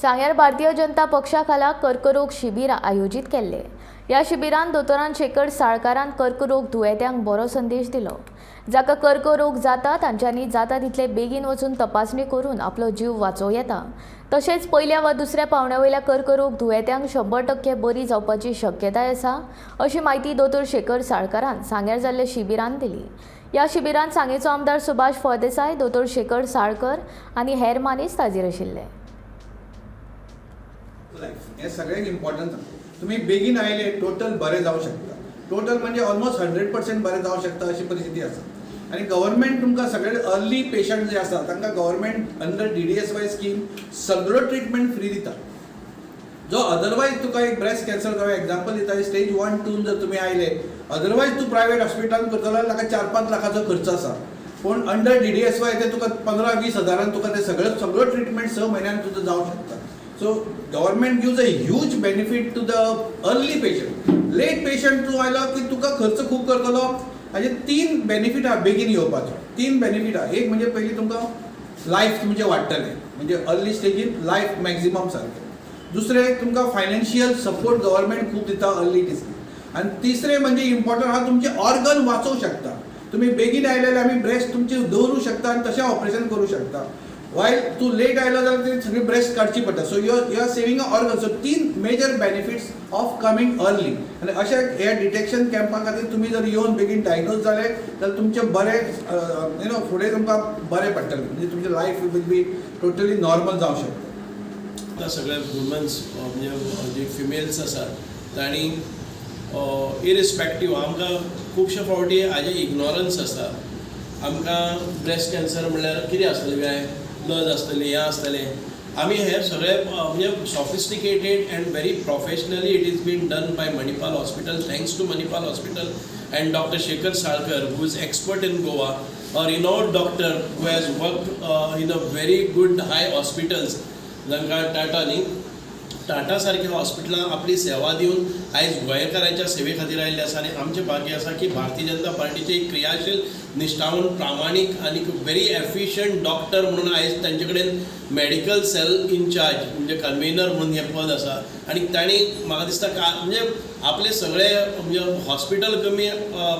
सांग्यार भारतीय जनता पक्षा खाला कर्करोग शिबीर आयोजित केल्ले। या शिबिरांत दोतोरान शेखर साळकारान कर्करोग दुयेंत्यांक बरो संदेश दिलो। जाका कर्करोग जाता तांच्यांनी जाता तितले बेगीन वचून तपासणी करून आपलो जीव वाचोव येता। तशेंच पयल्या वा दुसऱ्या पावंड्या कर्करोग दुयेंत्यांक 100% बरी जावपाची शक्यताय आसा अशी माहिती दोतोर शेखर साळकारान सांग्यार जाल्ले शिबिरांत दिली। या शिबिरांत सांगेचो आमदार सुभाष फळदेसाय, दोतोर शेखर साळकर आनी हेर मानेस्त हाजीर आशिल्ले। हे सगळ्यांत इम्पॉर्टंट तुम्ही बेगीन आयले टोटल बरे जाऊ शकता। टोटल म्हणजे ऑलमोस्ट 100% बरे जाऊ शकता अशी परिस्थिती आसा। आणि गव्हर्नमेंट तुमकां सगळे अर्ली पेशंट जे आसा तांकां गव्हर्नमेंट अंडर DDSY स्कीम सगळो ट्रीटमेंट फ्री दिता। जो अदरवायज तुका एक ब्रेस्ट कॅन्सर जावं एग्जांपल दिता स्टेज 1 2 जर तुम्ही आयले, अदरवायज तू प्रायवेट हॉस्पिटलांत करतलो जाल्यार ताका 4-5 लाखाचो खर्च आसा। पण अंडर DDSY ते तुका 15-20 हजारांत तुका ते सगळो ट्रीटमेंट 6 म्हयन्यांत तुजो जावं शकता। So government gives a huge benefit to the early patient. Late patient तू आयला की तुका खर्च खूप करतलो। हाजे 3 बेनिफिट आहा बेगीन येवपाचो। 3 बेनिफिट आहा। एक म्हणजे पयली तुमकां लायफ तुमचें वाडटलें, म्हणजे अर्ली स्टेजीन लायफ मॅक्सिमम सारकें। दुसरे तुमकां फायनान्शियल सपोर्ट गव्हर्नमेंट खूप दिता अर्ली डिस्ट्रिक्ट। आणि तिसरे म्हणजे इम्पॉर्टंट आहा तुमचे ऑर्गन वाचोवंक शकता। तुम्ही बेगीन आयले जाल्यार आमी ब्रेस्ट तुमची दवरूं शकता आणि तशें ऑपरेशन करूं शकता। वायल तू लेट आयला जाल्यार ती सगळी ब्रेस्ट काडची पडटा। So you are saving a organ. So 3 major benefits of coming early. आणि अशा ह्या डिटेक्शन कॅम्पा खातीर तुम्ही जर येवन बेगीन डायग्नोज जाले जाल्यार तुमचे बरे फुडें तुमकां बरें पडटलें, म्हणजे तुमचें life will be totally normal जावंक शकता। आता सगळे वुमन्स म्हणजे जे फिमेल्स आसात तांणी इरिस्पेक्टीव आमकां खुबशे फावटी हाजे इग्नोरन्स आसा। आमकां ब्रेस्ट कॅन्सर म्हणल्यार कितें आसतलें काय, लज आसतली, हें आसतलें। आमी हे सगळे म्हणजे sophisticated and very professionally it is been done by Manipal hospital. Thanks to Manipal hospital and doctor Shekhar Salkar who is expert in Goa, a renowned doctor who has worked in a very good high hospitals जांकां टाटा सारख्या हॉस्पिटलांत आपली सेवा दिवन आयज गोंयकारांच्या सेवे खातीर आयिल्ले आसा। आनी आमचें भाग्य आसा की भारतीय जनता पार्टीचे एक क्रियाशील, निश्ठावन, प्रामाणीक आनी व्हेरी एफिशियंट डॉक्टर म्हणून आयज तांचे कडेन मेडिकल सेल इनचार्ज म्हणजे कन्व्हेनर म्हणून हें पद आसा। आनी तांणी म्हाका दिसता म्हणजे आपले सगळे म्हणजे हॉस्पिटल कमी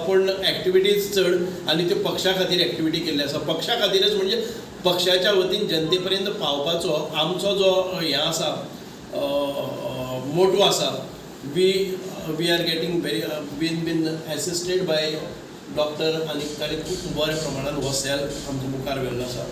पूण एक्टिविटीज चड आनी त्यो पक्षा खातीर एक्टिविटी केल्ली आसा। पक्षा खातीरच म्हणजे पक्षाच्या वतीन जनते पर्यंत पावपाचो आमचो जो हें आसा मोटो आसा। We are getting very been assisted by doctor आनी ताणें खूब बऱ्या प्रमाणात हो सेल आमच्या मुखार व्हेल्लो आसा।